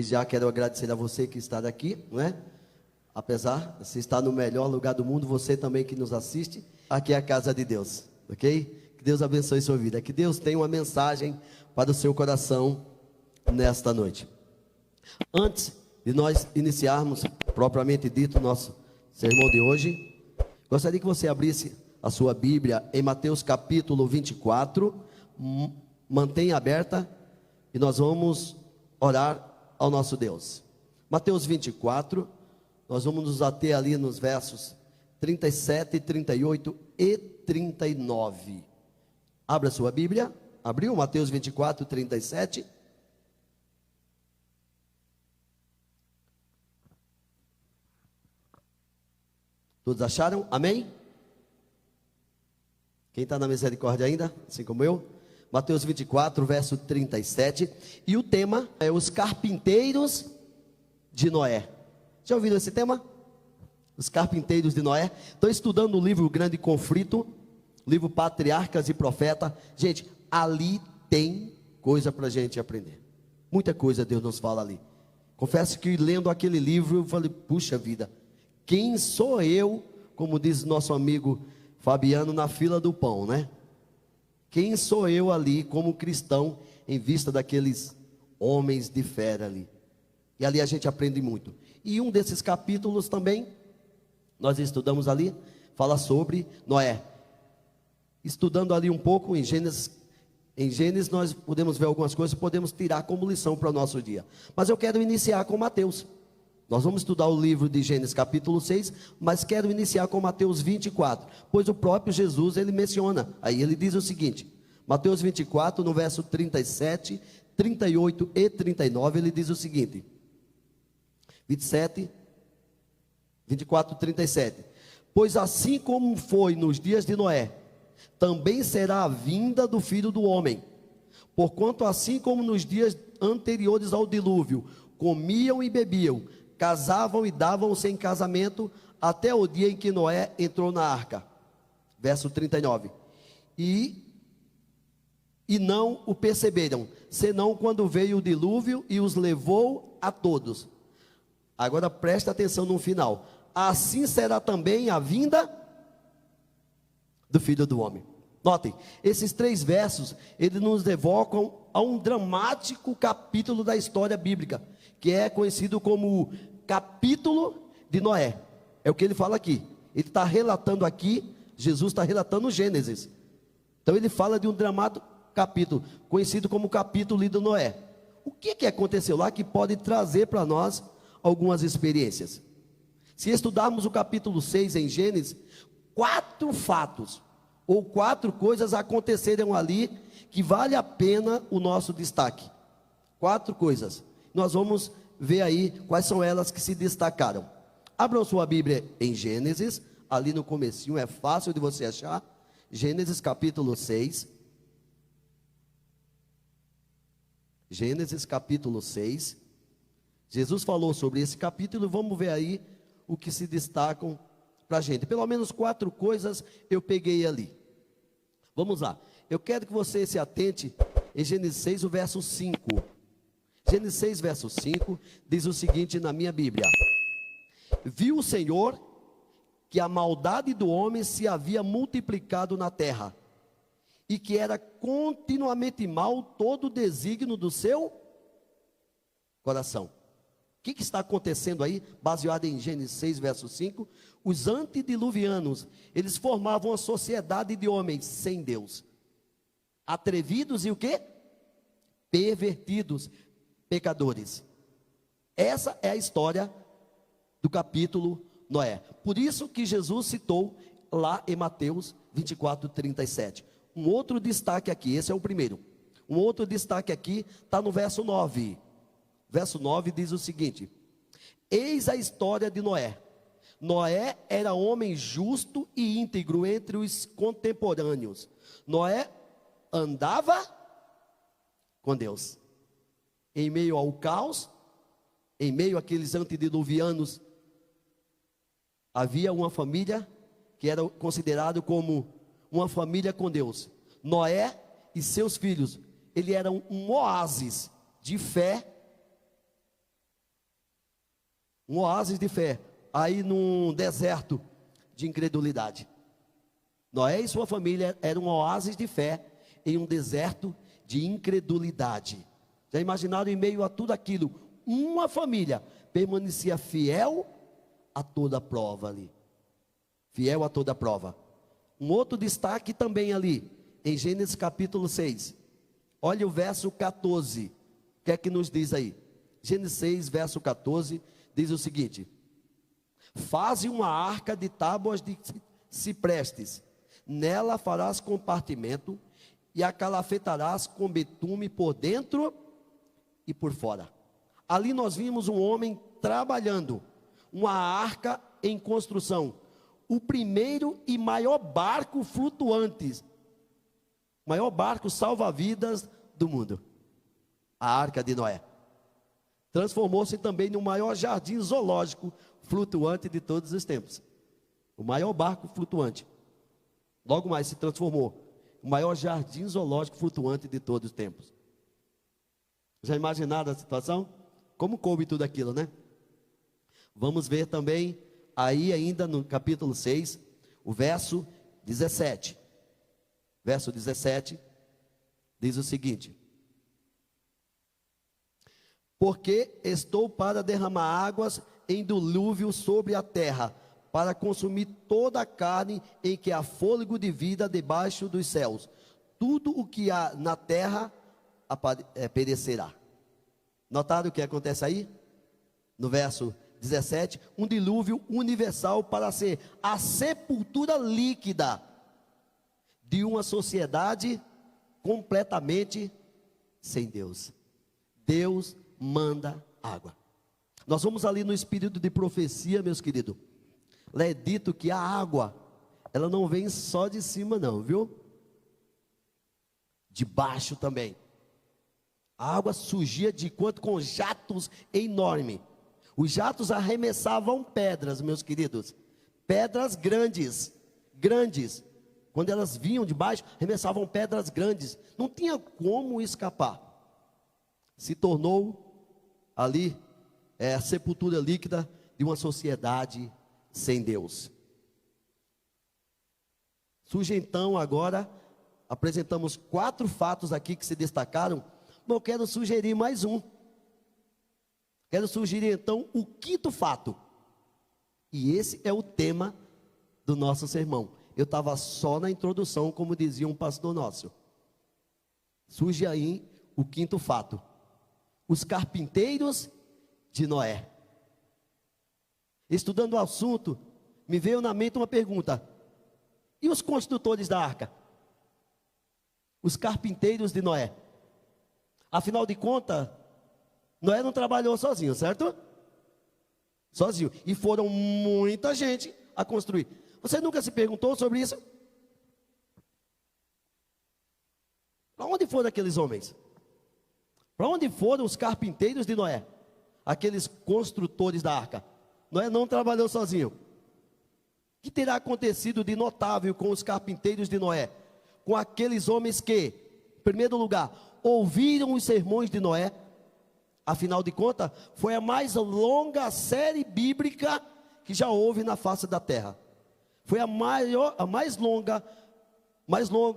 Desde já quero agradecer a você que está aqui, não é? Apesar de você estar no melhor lugar do mundo, você também que nos assiste, aqui é a casa de Deus, ok? Que Deus abençoe sua vida, que Deus tenha uma mensagem para o seu coração nesta noite. Antes de nós iniciarmos, propriamente dito, nosso sermão de hoje, gostaria que você abrisse a sua Bíblia em Mateus capítulo 24, mantenha aberta e nós vamos orar ao nosso Deus. Mateus 24, nós vamos nos ater ali nos versos 37, 38 e 39. Abra sua Bíblia, abriu Mateus 24, 37. Todos acharam? Amém? Quem está na misericórdia ainda, assim como eu? Mateus 24, verso 37. E o tema é os carpinteiros de Noé. Já ouviram esse tema? Os carpinteiros de Noé. Estou estudando o livro Grande Conflito, livro Patriarcas e Profetas. Gente, ali tem coisa para a gente aprender. Muita coisa Deus nos fala ali. Confesso que lendo aquele livro, eu falei, puxa vida, quem sou eu, como diz nosso amigo Fabiano, na fila do pão, né? Quem sou eu ali como cristão em vista daqueles homens de fé ali? E ali a gente aprende muito. E um desses capítulos também, nós estudamos ali, fala sobre Noé. Estudando ali um pouco em Gênesis nós podemos ver algumas coisas, podemos tirar como lição para o nosso dia. Mas eu quero iniciar com Mateus. Nós vamos estudar o livro de Gênesis capítulo 6, mas quero iniciar com Mateus 24, pois o próprio Jesus, ele menciona, aí ele diz o seguinte, Mateus 24, no verso 37, 38 e 39, ele diz o seguinte, 24, 37, pois assim como foi nos dias de Noé, também será a vinda do Filho do Homem, porquanto assim como nos dias anteriores ao dilúvio, comiam e bebiam, casavam e davam-se em casamento, até o dia em que Noé entrou na arca. Verso 39. E não o perceberam, senão quando veio o dilúvio e os levou a todos. Agora presta atenção no final. Assim será também a vinda do Filho do Homem. Notem, esses 3 versos, eles nos evocam a um dramático capítulo da história bíblica, que é conhecido como capítulo de Noé. É o que ele fala aqui. Ele está relatando aqui, Jesus está relatando Gênesis. Então ele fala de um dramático capítulo, conhecido como capítulo de Noé. O que aconteceu lá que pode trazer para nós algumas experiências? Se estudarmos o capítulo 6 em Gênesis, 4 fatos, ou 4 coisas aconteceram ali, que vale a pena o nosso destaque. 4 coisas. Nós vamos ver aí quais são elas que se destacaram. Abram sua Bíblia em Gênesis, ali no comecinho, é fácil de você achar. Gênesis capítulo 6. Gênesis capítulo 6. Jesus falou sobre esse capítulo, vamos ver aí o que se destacam para a gente. Pelo menos 4 coisas eu peguei ali. Vamos lá. Eu quero que você se atente em Gênesis 6, o verso 5. Gênesis 6, verso 5, diz o seguinte na minha Bíblia: viu o Senhor que a maldade do homem se havia multiplicado na terra, e que era continuamente mal todo o desígnio do seu coração. O que está acontecendo aí, baseado em Gênesis 6, verso 5? Os antediluvianos, eles formavam uma sociedade de homens sem Deus, atrevidos e o quê? Pervertidos, pecadores. Essa é a história do capítulo Noé. Por isso que Jesus citou lá em Mateus 24, 37. Um outro destaque aqui, esse é o primeiro. Um outro destaque aqui está no verso 9. Verso 9 diz o seguinte: eis a história de Noé. Noé era homem justo e íntegro entre os contemporâneos. Noé andava com Deus. Em meio ao caos, em meio àqueles antediluvianos, havia uma família que era considerado como uma família com Deus. Noé e seus filhos, ele era um oásis de fé Um oásis de fé, aí num deserto de incredulidade. Noé e sua família eram um oásis de fé em um deserto de incredulidade. Já imaginaram, em meio a tudo aquilo, uma família permanecia fiel a toda prova ali. Fiel a toda prova. Um outro destaque também ali, em Gênesis capítulo 6. Olha o verso 14. O que é que nos diz aí? Gênesis 6, verso 14, diz o seguinte: faze uma arca de tábuas de ciprestes, nela farás compartimento, e a calafetarás com betume por dentro e por fora. Ali nós vimos um homem trabalhando, uma arca em construção, o primeiro e maior barco flutuante, maior barco salva-vidas do mundo, a arca de Noé. Transformou-se também no maior jardim zoológico flutuante de todos os tempos. O maior barco flutuante. Logo mais se transformou o maior jardim zoológico flutuante de todos os tempos. Já imaginaram a situação? Como coube tudo aquilo, né? Vamos ver também, aí ainda no capítulo 6, o verso 17. Verso 17 diz o seguinte: porque estou para derramar águas em dilúvio sobre a terra, para consumir toda a carne em que há fôlego de vida debaixo dos céus. Tudo o que há na terra perecerá. Notaram o que acontece aí? No verso 17, um dilúvio universal para ser a sepultura líquida de uma sociedade completamente sem Deus. Deus manda água. Nós vamos ali no espírito de profecia, meus queridos. Lá é dito que a água, ela não vem só de cima não, viu? De baixo também. A água surgia de quanto com jatos enormes. Os jatos arremessavam pedras, meus queridos. Pedras grandes, grandes. Quando elas vinham de baixo, arremessavam pedras grandes. Não tinha como escapar. Se tornou ali a sepultura líquida de uma sociedade sem Deus. Surge então agora, apresentamos 4 fatos aqui que se destacaram. Eu quero sugerir mais um. Quero sugerir então o 5º fato. E esse é o tema do nosso sermão. Eu estava só na introdução, como dizia um pastor nosso. Surge aí o 5º fato. Os carpinteiros de Noé. Estudando o assunto, me veio na mente uma pergunta: e os construtores da arca? Os carpinteiros de Noé. Afinal de contas, Noé não trabalhou sozinho, certo? Sozinho. E foram muita gente a construir. Você nunca se perguntou sobre isso? Para onde foram aqueles homens? Para onde foram os carpinteiros de Noé? Aqueles construtores da arca. Noé não trabalhou sozinho. O que terá acontecido de notável com os carpinteiros de Noé? Com aqueles homens que, em primeiro lugar, ouviram os sermões de Noé. Afinal de contas, foi a mais longa série bíblica que já houve na face da terra. Foi a mais longa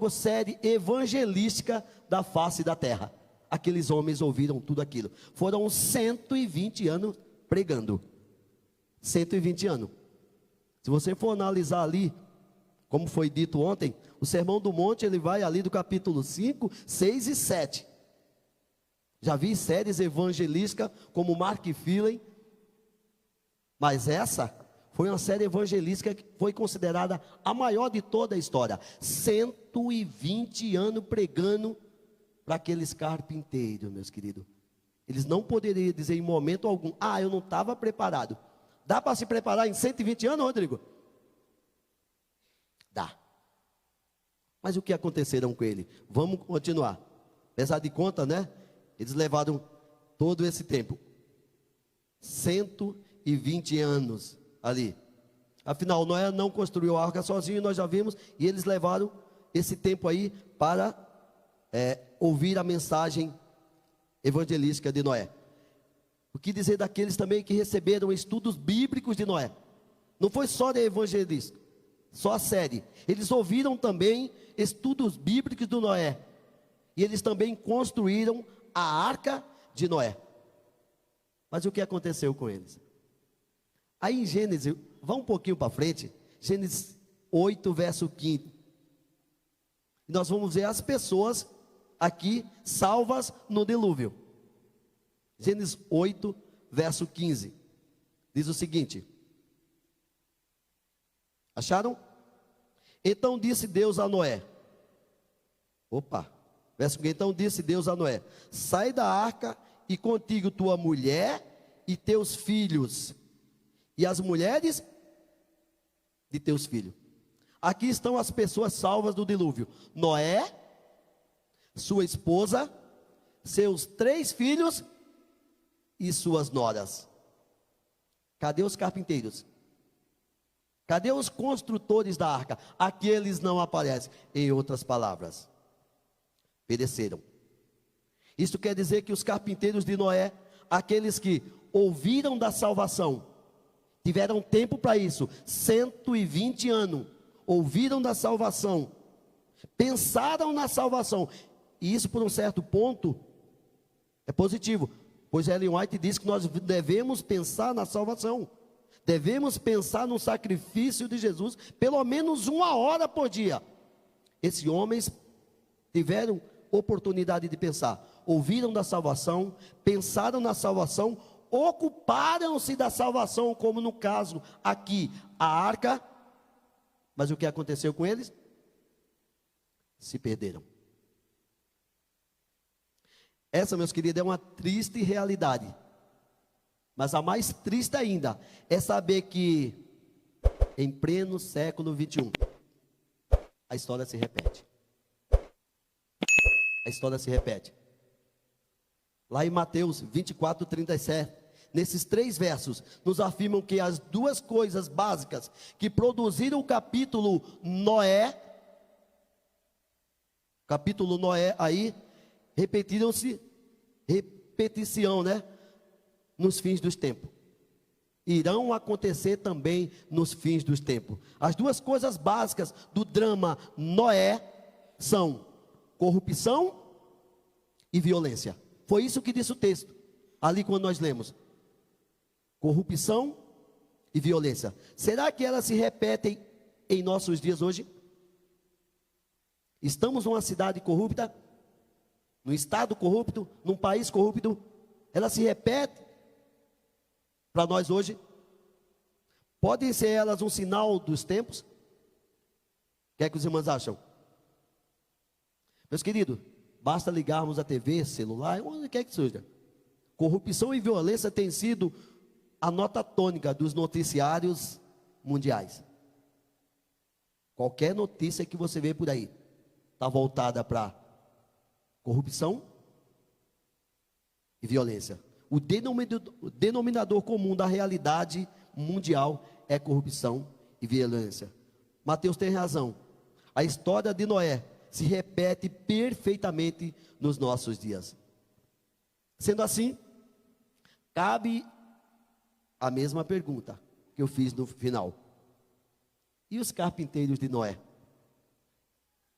série evangelística da face da terra. Aqueles homens ouviram tudo aquilo. Foram 120 anos pregando. 120 anos. Se você for analisar ali, como foi dito ontem, o Sermão do Monte, ele vai ali do capítulo 5, 6 e 7. Já vi séries evangelísticas como Mark Fillen, mas essa foi uma série evangelística que foi considerada a maior de toda a história. 120 anos pregando para aqueles carpinteiros, meus queridos. Eles não poderiam dizer em momento algum: eu não estava preparado. Dá para se preparar em 120 anos, Rodrigo? Dá. Mas o que aconteceram com ele? Vamos continuar. Apesar de conta, né? Eles levaram todo esse tempo. 120 anos ali. Afinal, Noé não construiu a arca sozinho, nós já vimos. E eles levaram esse tempo aí para ouvir a mensagem evangelística de Noé. O que dizer daqueles também que receberam estudos bíblicos de Noé? Não foi só de evangelista, só a série. Eles ouviram também estudos bíblicos do Noé. E eles também construíram a arca de Noé. Mas o que aconteceu com eles? Aí em Gênesis, vá um pouquinho para frente, Gênesis 8, verso 15. Nós vamos ver as pessoas aqui salvas no dilúvio. Gênesis 8, verso 15. Diz o seguinte. Acharam? Então disse Deus a Noé. Verso 15. Então disse Deus a Noé: sai da arca e contigo tua mulher e teus filhos, e as mulheres de teus filhos. Aqui estão as pessoas salvas do dilúvio: Noé, sua esposa, seus 3 filhos e suas noras. Cadê os carpinteiros? Cadê os construtores da arca? Aqueles não aparecem. Em outras palavras, pereceram. Isso quer dizer que os carpinteiros de Noé, aqueles que ouviram da salvação, tiveram tempo para isso, 120 anos, ouviram da salvação, pensaram na salvação, e isso por um certo ponto é positivo, pois Ellen White diz que nós devemos pensar na salvação, devemos pensar no sacrifício de Jesus, pelo menos 1 hora por dia. Esses homens tiveram oportunidade de pensar, ouviram da salvação, pensaram na salvação, ocuparam-se da salvação, como no caso aqui, a arca. Mas o que aconteceu com eles? Se perderam. Essa, meus queridos, é uma triste realidade. Mas a mais triste ainda é saber que em pleno século 21 a história se repete. A história se repete. Lá em Mateus 24, 37, nesses 3 versos, nos afirmam que as 2 coisas básicas que produziram o capítulo Noé aí, repetição, né? Nos fins dos tempos. Irão acontecer também nos fins dos tempos. As 2 coisas básicas do drama Noé são corrupção e violência. Foi isso que disse o texto, ali quando nós lemos. Corrupção e violência. Será que elas se repetem em nossos dias hoje? Estamos numa cidade corrupta, num estado corrupto, num país corrupto. Ela se repete para nós hoje? Podem ser elas um sinal dos tempos? O que é que os irmãos acham? Meus queridos, basta ligarmos a TV, celular, onde quer que seja. Corrupção e violência tem sido a nota tônica dos noticiários mundiais. Qualquer notícia que você vê por aí está voltada para corrupção e violência. O denominador comum da realidade mundial é corrupção e violência. Mateus tem razão. A história de Noé se repete perfeitamente nos nossos dias. Sendo assim, cabe a mesma pergunta que eu fiz no final. E os carpinteiros de Noé?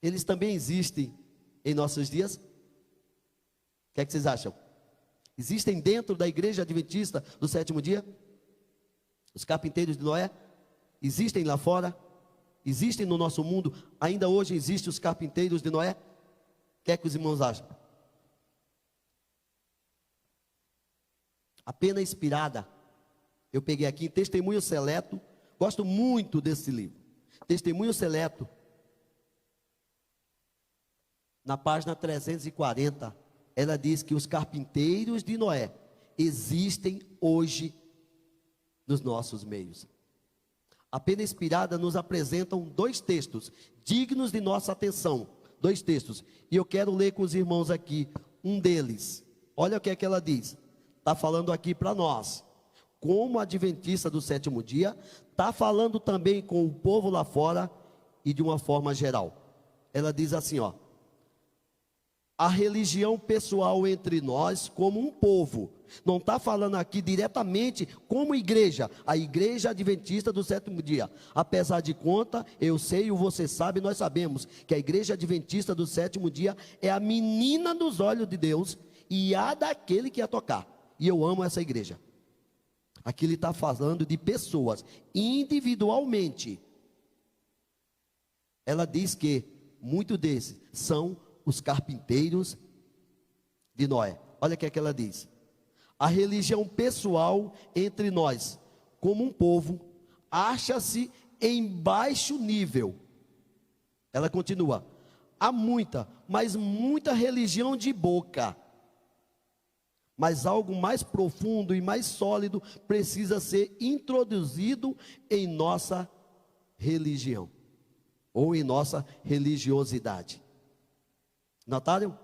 Eles também existem em nossos dias? O que é que vocês acham? Existem dentro da igreja adventista do 7º dia? Os carpinteiros de Noé? Existem lá fora? Existem no nosso mundo? Ainda hoje existem os carpinteiros de Noé? O que é que os irmãos acham? A Pena Inspirada, eu peguei aqui em Testemunho Seleto, gosto muito desse livro. Testemunho Seleto, na página 340, ela diz que os carpinteiros de Noé existem hoje nos nossos meios. A Pena Inspirada nos apresentam 2 textos dignos de nossa atenção. 2 textos. E eu quero ler com os irmãos aqui um deles. Olha o que é que ela diz. Está falando aqui para nós, como adventista do 7º dia, está falando também com o povo lá fora e de uma forma geral. Ela diz assim, ó: a religião pessoal entre nós como um povo. Não está falando aqui diretamente como igreja, a igreja adventista do sétimo dia. Apesar de conta, eu sei, você sabe, nós sabemos que a igreja adventista do sétimo dia é a menina dos olhos de Deus e a daquele que ia tocar. E eu amo essa igreja. Aqui ele está falando de pessoas, individualmente. Ela diz que muitos desses são os carpinteiros de Noé. Olha o que é que ela diz. A religião pessoal entre nós, como um povo, acha-se em baixo nível. Ela continua. Há muita, mas muita religião de boca. Mas algo mais profundo e mais sólido precisa ser introduzido em nossa religião, ou em nossa religiosidade. Notaram?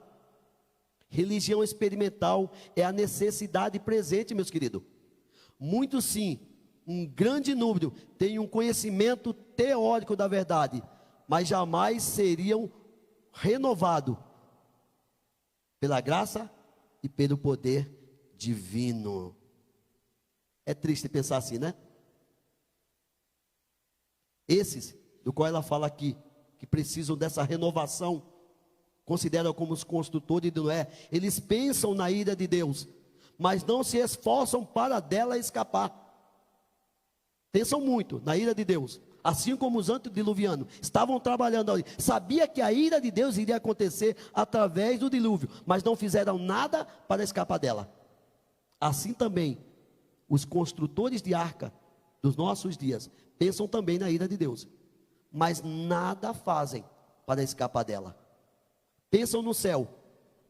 Religião experimental é a necessidade presente, meus queridos. Muitos sim, um grande número, tem um conhecimento teórico da verdade, mas jamais seriam renovados pela graça e pelo poder divino. É triste pensar assim, né? Esses, do qual ela fala aqui, que precisam dessa renovação, consideram como os construtores de Noé, eles pensam na ira de Deus, mas não se esforçam para dela escapar. Pensam muito na ira de Deus, assim como os antediluvianos estavam trabalhando ali, sabia que a ira de Deus iria acontecer através do dilúvio, mas não fizeram nada para escapar dela. Assim também, os construtores de arca dos nossos dias pensam também na ira de Deus, mas nada fazem para escapar dela. Pensam no céu,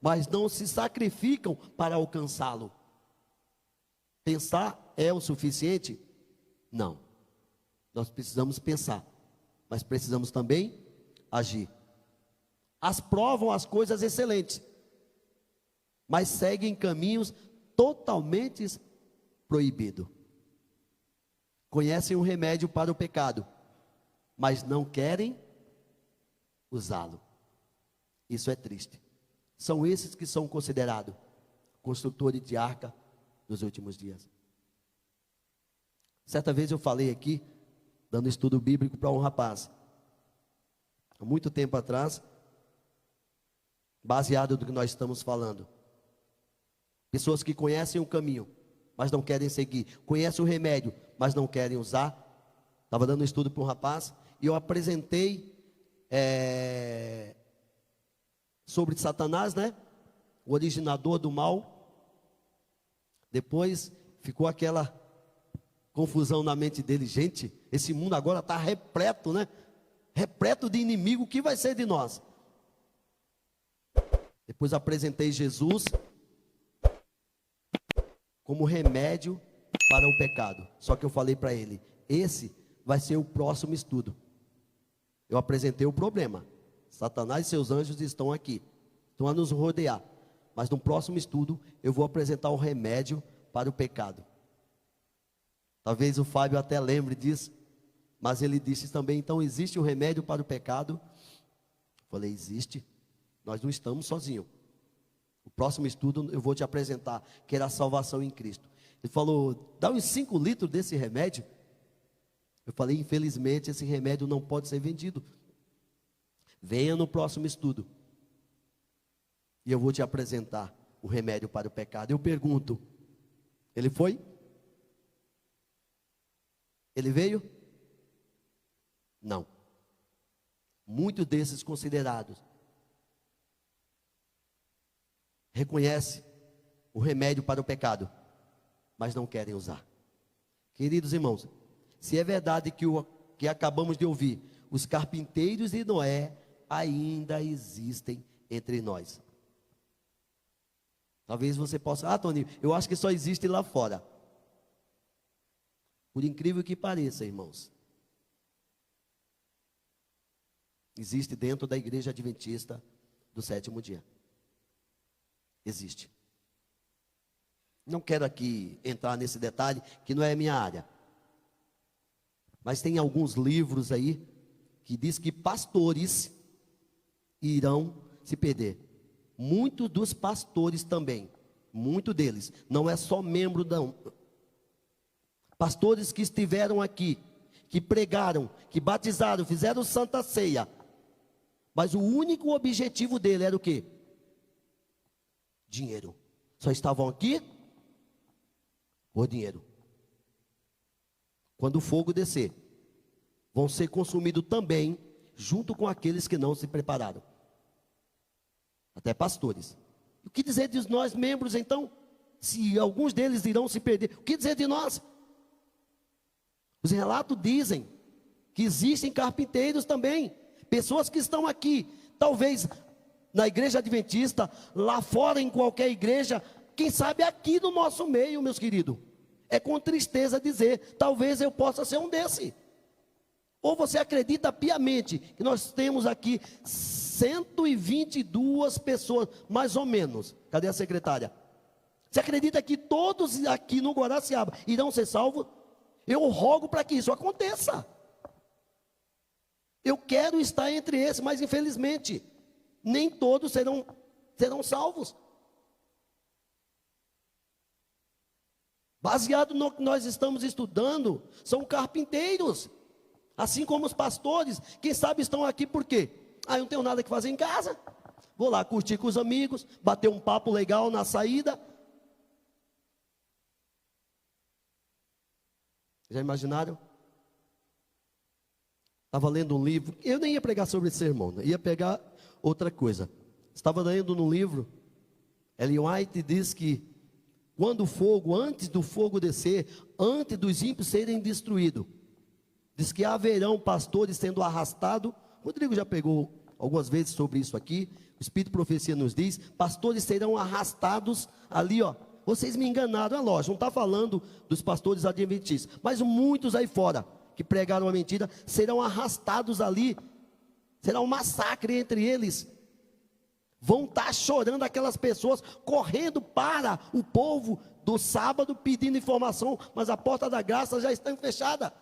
mas não se sacrificam para alcançá-lo. Pensar é o suficiente? Não. Nós precisamos pensar, mas precisamos também agir. Aprovam as coisas excelentes, mas seguem caminhos totalmente proibidos. Conhecem o remédio para o pecado, mas não querem usá-lo. Isso é triste. São esses que são considerados construtores de arca dos últimos dias. Certa vez eu falei aqui, dando estudo bíblico para um rapaz, há muito tempo atrás, baseado no que nós estamos falando. Pessoas que conhecem o caminho, mas não querem seguir. Conhecem o remédio, mas não querem usar. Estava dando estudo para um rapaz, e eu apresentei sobre Satanás, né? O originador do mal. Depois ficou aquela confusão na mente dele. Gente, esse mundo agora está repleto, né? Repleto de inimigo, o que vai ser de nós? Depois apresentei Jesus como remédio para o pecado. Só que eu falei para ele, esse vai ser o próximo estudo. Eu apresentei o problema. Satanás e seus anjos estão aqui, estão a nos rodear. Mas no próximo estudo eu vou apresentar o remédio para o pecado. Talvez o Fábio até lembre disso, mas ele disse também, então existe um remédio para o pecado? Eu falei, existe, nós não estamos sozinhos. O próximo estudo eu vou te apresentar, que era a salvação em Cristo. Ele falou, dá uns 5 litros desse remédio. Eu falei, infelizmente esse remédio não pode ser vendido. Venha no próximo estudo e eu vou te apresentar o remédio para o pecado. Eu pergunto, ele foi? Ele veio? Não. Muitos desses considerados reconhecem o remédio para o pecado, mas não querem usar. Queridos irmãos, se é verdade que o que acabamos de ouvir, os carpinteiros de Noé ainda existem entre nós. Talvez você possa, Tony, eu acho que só existe lá fora. Por incrível que pareça, irmãos, existe dentro da igreja adventista do sétimo dia. Existe. Não quero aqui entrar nesse detalhe, que não é minha área. Mas tem alguns livros aí, que diz que pastores irão se perder. muitos dos pastores também, muitos deles, não é só membro não, pastores que estiveram aqui, que pregaram, que batizaram, fizeram santa ceia, mas o único objetivo dele era o quê? Dinheiro. Só estavam aqui por dinheiro. Quando o fogo descer, vão ser consumidos também, junto com aqueles que não se prepararam. Até pastores. O que dizer de nós membros então? Se alguns deles irão se perder, o que dizer de nós? Os relatos dizem que existem carpinteiros também, pessoas que estão aqui, talvez na igreja adventista, lá fora em qualquer igreja, quem sabe aqui no nosso meio, meus queridos. É com tristeza dizer, talvez eu possa ser um desse. Ou você acredita piamente que nós temos aqui 122 pessoas, mais ou menos. Cadê a secretária? Você acredita que todos aqui no Guaraciaba irão ser salvos? Eu rogo para que isso aconteça. Eu quero estar entre esses, mas infelizmente, nem todos serão salvos. Baseado no que nós estamos estudando, são carpinteiros. Assim como os pastores, quem sabe estão aqui por quê? Eu não tenho nada que fazer em casa. Vou lá curtir com os amigos, bater um papo legal na saída. Já imaginaram? Estava lendo um livro, eu nem ia pregar sobre esse sermão, né? Ia pegar outra coisa. Estava lendo num livro, Ellen White diz que quando o fogo, antes do fogo descer, antes dos ímpios serem destruídos, diz que haverão pastores sendo arrastados. Rodrigo já pegou algumas vezes sobre isso aqui. O Espírito de Profecia nos diz, pastores serão arrastados ali, ó. Vocês me enganaram, é lógico, não está falando dos pastores adventistas, mas muitos aí fora, que pregaram a mentira, serão arrastados ali. Será um massacre entre eles. Vão estar chorando aquelas pessoas, correndo para o povo do sábado, pedindo informação, mas a porta da graça já está fechada.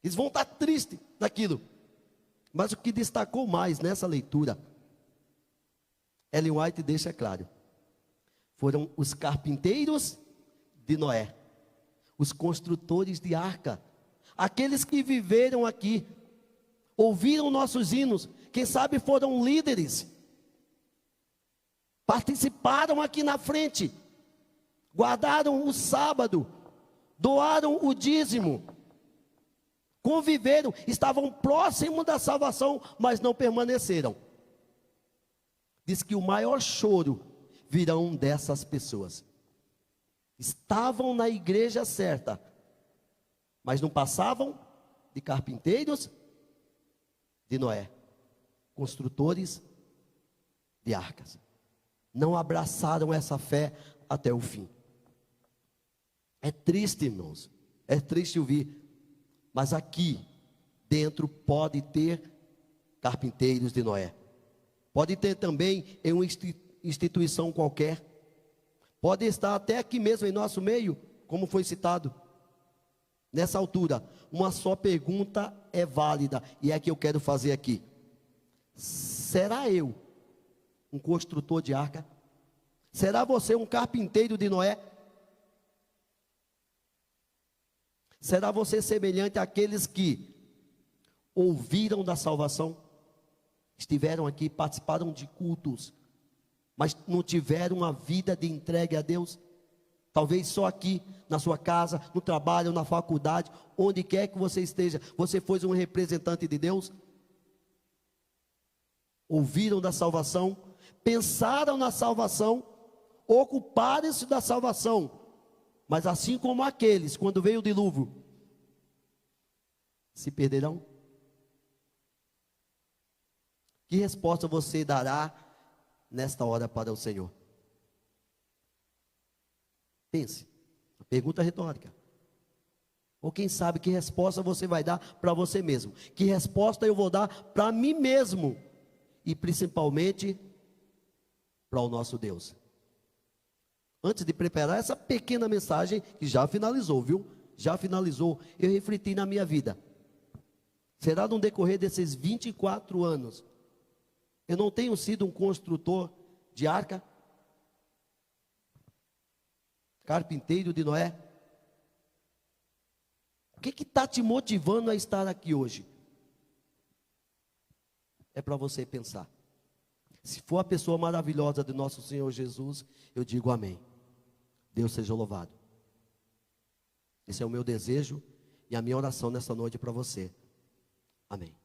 Eles vão estar tristes daquilo. Mas o que destacou mais nessa leitura, Ellen White deixa claro, foram os carpinteiros de Noé, os construtores de arca, aqueles que viveram aqui, ouviram nossos hinos, quem sabe foram líderes, participaram aqui na frente, guardaram o sábado, doaram o dízimo, conviveram, estavam próximos da salvação, mas não permaneceram. Diz que o maior choro virão dessas pessoas. Estavam na igreja certa, mas não passavam de carpinteiros de Noé, construtores de arcas. Não abraçaram essa fé até o fim. É triste, irmãos, é triste ouvir, mas aqui dentro pode ter carpinteiros de Noé. Pode ter também em uma instituição qualquer. Pode estar até aqui mesmo em nosso meio, como foi citado. Nessa altura, uma só pergunta é válida, e é a que eu quero fazer aqui. Será eu um construtor de arca? Será você um carpinteiro de Noé? Será você semelhante àqueles que ouviram da salvação, estiveram aqui, participaram de cultos, mas não tiveram uma vida de entrega a Deus? Talvez só aqui, na sua casa, no trabalho, na faculdade, onde quer que você esteja, você foi um representante de Deus? Ouviram da salvação, pensaram na salvação, ocuparam-se da salvação, mas assim como aqueles, quando veio o dilúvio, se perderão? Que resposta você dará nesta hora para o Senhor? Pense, pergunta retórica. Ou quem sabe que resposta você vai dar para você mesmo? Que resposta eu vou dar para mim mesmo? E principalmente para o nosso Deus. Antes de preparar essa pequena mensagem, que já finalizou, viu? Já finalizou, eu refleti na minha vida. Será no decorrer desses 24 anos, Eu não tenho sido um construtor de arca? Carpinteiro de Noé? O que está te motivando a estar aqui hoje? É para você pensar. Se for a pessoa maravilhosa de nosso Senhor Jesus, eu digo amém. Deus seja louvado. Esse é o meu desejo e a minha oração nessa noite para você. Amém.